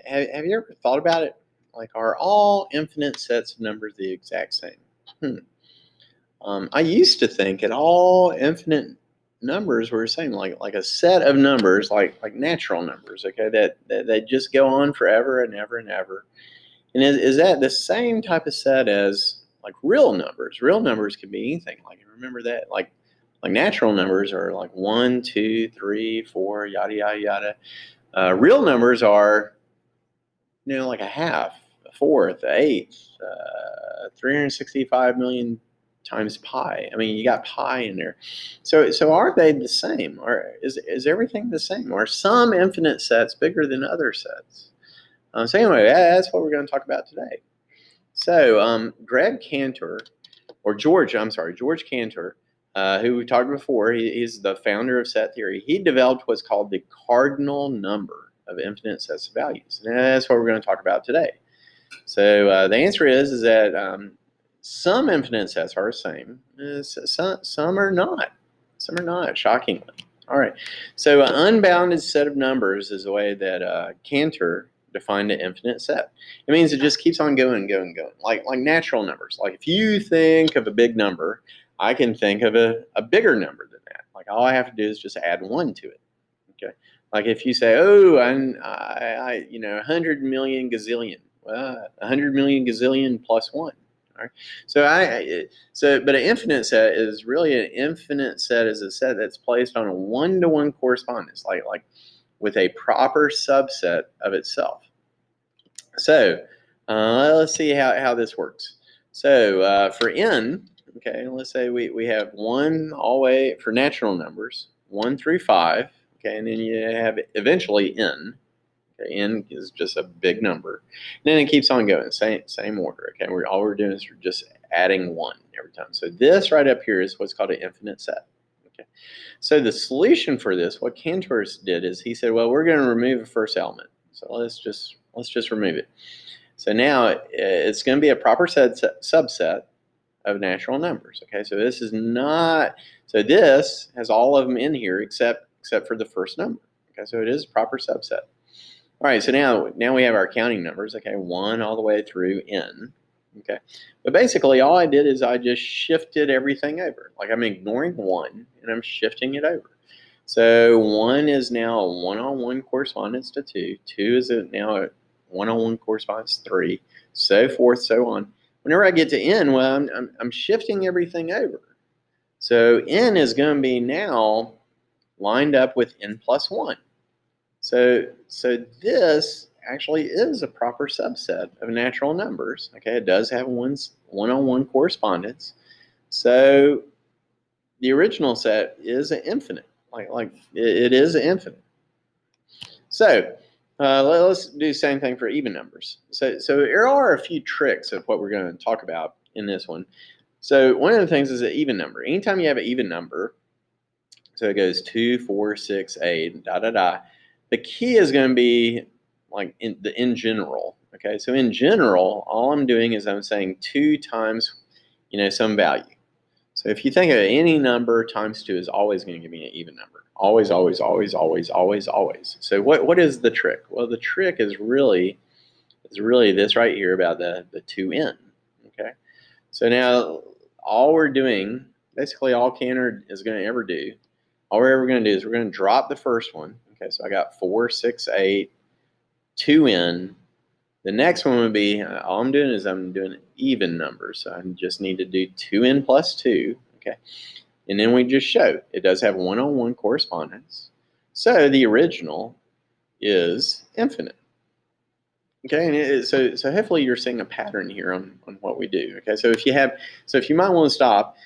Have you ever thought about it? Like, are all infinite sets of numbers the exact same? Hmm. I used to think that all infinite numbers were the same, like a set of numbers, like natural numbers. Okay, that they just go on forever and ever and ever. And is that the same type of set as like real numbers? Real numbers can be anything. Like remember that, like natural numbers are like one, two, three, four, yada yada yada. Real numbers are like a half, a fourth, an eighth, 365 million times pi. I mean, you got pi in there. So are they the same? Or is everything the same? Are some infinite sets bigger than other sets? So anyway, that's what we're going to talk about today. So Greg Cantor, or George, I'm sorry, George Cantor, who we talked before, he's the founder of set theory. He developed what's called the cardinal number of infinite sets of values. And that's what we're going to talk about today. So the answer is that some infinite sets are the same. Some are not. Some are not, shockingly. All right. So an unbounded set of numbers is the way that Cantor defined an infinite set. It means it just keeps on going, going, going, like natural numbers. Like if you think of a big number, I can think of a bigger number than that. Like all I have to do is just add one to it. Okay. Like if you say, oh, I 100 million gazillion. Well, 100 million gazillion plus one. All right. But an infinite set is really an infinite set is a set that's placed on a one-to-one correspondence, like with a proper subset of itself. So let's see how this works. So for n, okay, let's say we have one all the way for natural numbers, 1 through 5, okay, and then you have eventually n. Okay, n is just a big number. And then it keeps on going, same order. Okay, all we're doing is we're just adding 1 every time. So this right up here is what's called an infinite set. Okay, so the solution for this, what Cantor did is he said, well, we're going to remove the first element. So let's just remove it. So now it's going to be a proper subset of natural numbers. Okay, so this is not. So this has all of them in here except for the first number. Okay, so it is a proper subset. All right, so now we have our counting numbers. Okay, 1 all the way through n. Okay, but basically all I did is I just shifted everything over. Like I'm ignoring 1 and I'm shifting it over. So 1 is now a one-on-one correspondence to 2. 2 is now a one-on-one correspondence to 3, so forth, so on. Whenever I get to n, well, I'm shifting everything over. So n is going to be now lined up with n plus 1. So this actually is a proper subset of natural numbers. Okay, it does have one-on-one correspondence. So the original set is an infinite. Like it is an infinite. So let's do the same thing for even numbers. So there are a few tricks of what we're going to talk about in this one. So one of the things is an even number. Anytime you have an even number, so it goes 2, 4, 6, 8, da da da. The key is going to be like in general. Okay, so in general, all I'm doing is I'm saying 2 times, some value. So if you think of any number times 2 is always going to give me an even number. Always, always, always, always, always, always. So what is the trick? Well, the trick is really this right here about the 2n. Okay, so now all we're doing, basically all Cantor is going to ever do, all we're ever going to do is we're going to drop the first one. Okay, so I got 4, 6, 8, 2n. The next one would be, all I'm doing is I'm doing even numbers. So I just need to do 2n plus 2. Okay, and then we just show it does have one-on-one correspondence. So the original is infinite. Okay, and so hopefully you're seeing a pattern here on what we do. Okay, so if you might want to stop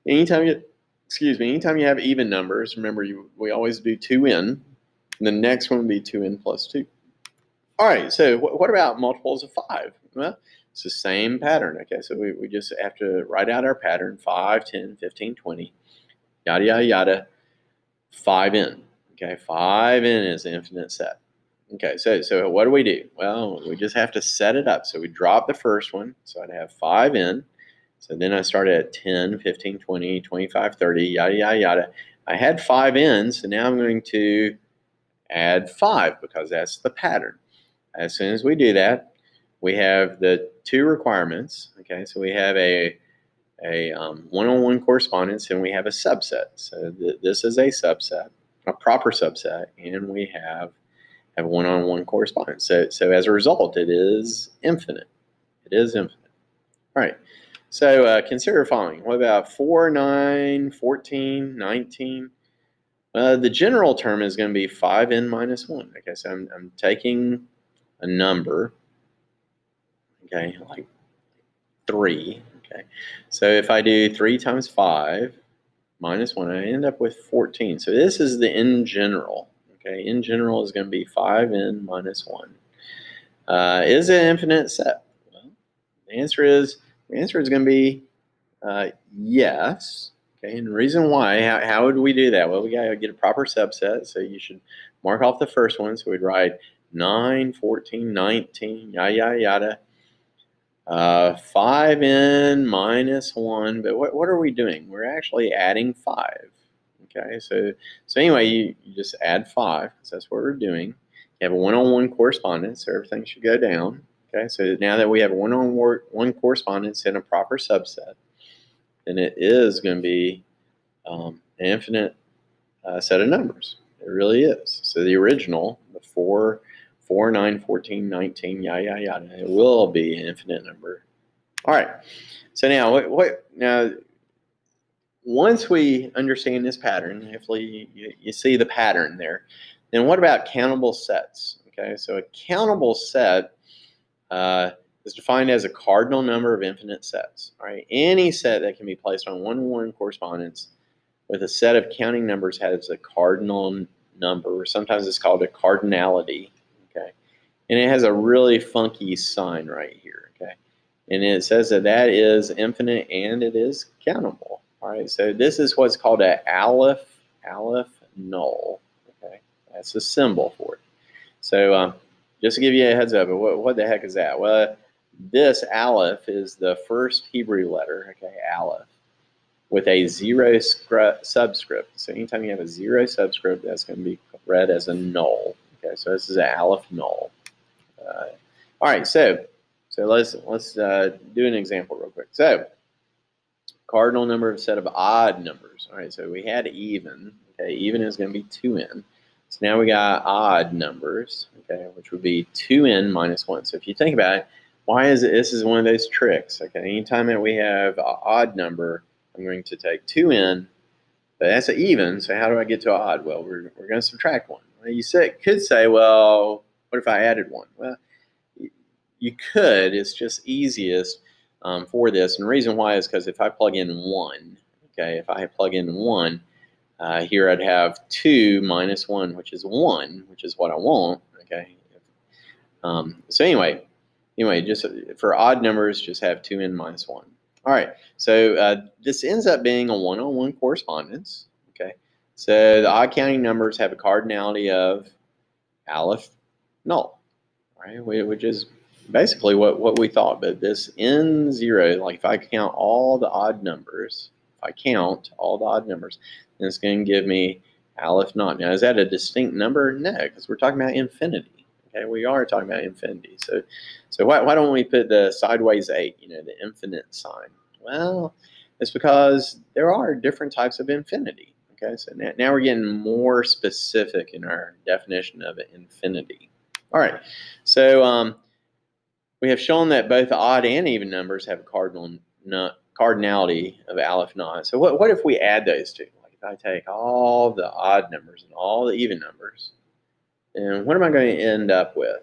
anytime you have even numbers. Remember, we always do 2n. And the next one would be 2n plus 2. All right, so what about multiples of 5? Well, it's the same pattern. Okay, so we just have to write out our pattern: 5, 10, 15, 20, yada, yada, yada, 5n. Okay, 5n is an infinite set. Okay, so what do we do? Well, we just have to set it up. So we drop the first one. So I'd have 5n. So then I started at 10, 15, 20, 25, 30, yada, yada, yada. I had 5n, so now I'm going to add 5 because that's the pattern. As soon as we do that, we have the two requirements. Okay, so we have a one-on-one correspondence, and we have a subset. So this is a subset, a proper subset, and we have one-on-one correspondence. So as a result, it is infinite. It is infinite. All right. So consider the following. What about 4, 9, 14, 19? The general term is going to be 5n minus 1. Okay, so I'm taking a number, okay, like 3. Okay, so if I do 3 times 5 minus 1, I end up with 14. So this is the in general. Okay, in general is going to be 5n minus 1. Is it an infinite set? Well, the answer is going to be yes. Okay, and the reason why, how would we do that? Well, we got to get a proper subset, so you should mark off the first one. So we'd write 9, 14, 19, yada, yada, yada. 5n minus 1, but what are we doing? We're actually adding 5. Okay, so anyway, you just add 5, because that's what we're doing. You have a one-on-one correspondence, so everything should go down. Okay, so now that we have one-on-one correspondence in a proper subset, then it is going to be an infinite set of numbers. It really is. So the original, the 4, 9, 14, 19, yada, yada, yada, it will be an infinite number. All right. So now, now, once we understand this pattern, hopefully you see the pattern there, then what about countable sets? Okay, so a countable set is defined as a cardinal number of infinite sets. All right, any set that can be placed on one-to-one correspondence with a set of counting numbers has a cardinal number. Sometimes it's called a cardinality. Okay, and it has a really funky sign right here. Okay, and it says that is infinite and it is countable. All right, so this is what's called an aleph null. Okay, that's a symbol for it. So just to give you a heads up, what the heck is that? Well, this aleph is the first Hebrew letter. Okay, aleph, with a 0 subscript. So anytime you have a 0 subscript, that's going to be read as a null. Okay, so this is an aleph null. All right, so let's do an example real quick. So cardinal number of a set of odd numbers. All right, so we had even. Okay, even is going to be 2n. So now we got odd numbers, okay, which would be 2n minus 1. So if you think about it, why is it? This is one of those tricks. Okay, anytime that we have an odd number, I'm going to take 2n, but that's an even, so how do I get to an odd? Well, we're going to subtract 1. Well, you could say, well, what if I added 1? Well, you could. It's just easiest for this. And the reason why is because if I plug in 1, okay, if I plug in 1, here I'd have 2 minus 1, which is 1, which is what I want, okay? So anyway, just for odd numbers, just have 2n minus 1. All right, so this ends up being a one-on-one correspondence, okay? So the odd counting numbers have a cardinality of aleph null, right? Which is basically what we thought, but this n0, like if I count all the odd numbers, then it's going to give me aleph naught. Now, is that a distinct number? No, because we're talking about infinity. Okay, we are talking about infinity. So why don't we put the sideways 8, the infinite sign? Well, it's because there are different types of infinity. Okay, so now we're getting more specific in our definition of infinity. All right, so we have shown that both odd and even numbers have a cardinality of aleph naught. So what if we add those two? Like if I take all the odd numbers and all the even numbers, and what am I going to end up with?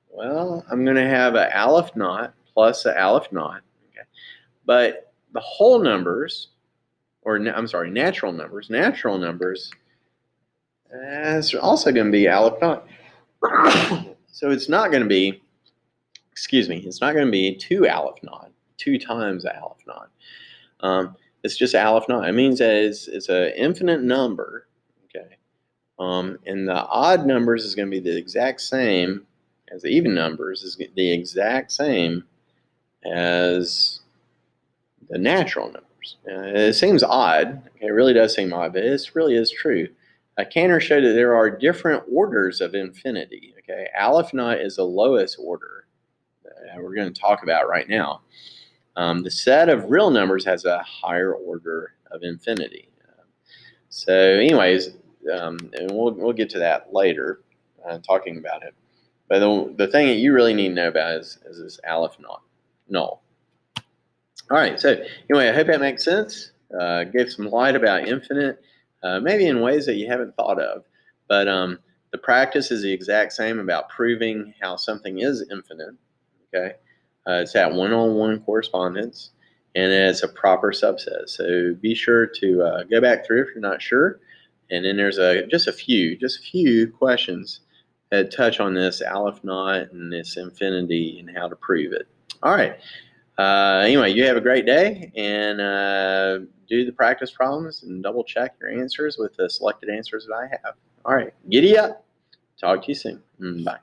Well, I'm going to have an aleph naught plus an aleph naught. Okay, but the whole numbers, or I'm sorry, natural numbers, is also going to be aleph naught. So it's not going to be, it's not going to be 2 aleph naught, 2 times aleph naught. It's just aleph naught. It means that it's an infinite number, okay? And the odd numbers is going to be the exact same as the even numbers, is the exact same as the natural numbers. It seems odd. Okay, it really does seem odd, but it really is true. Cantor showed that there are different orders of infinity. Okay, Aleph Knot is the lowest order we're going to talk about right now. The set of real numbers has a higher order of infinity. So anyways, and we'll get to that later, talking about it. But the thing that you really need to know about is this Aleph Knot, null. All right, so anyway, I hope that makes sense. Gave some light about infinite, maybe in ways that you haven't thought of. But the practice is the exact same about proving how something is infinite. Okay, it's that one-on-one correspondence, and it's a proper subset. So be sure to go back through if you're not sure. And then there's just a few questions that touch on this Aleph Knot and this infinity and how to prove it. All right. Anyway, you have a great day, and do the practice problems and double check your answers with the selected answers that I have. All right, giddy up. Talk to you soon. Bye.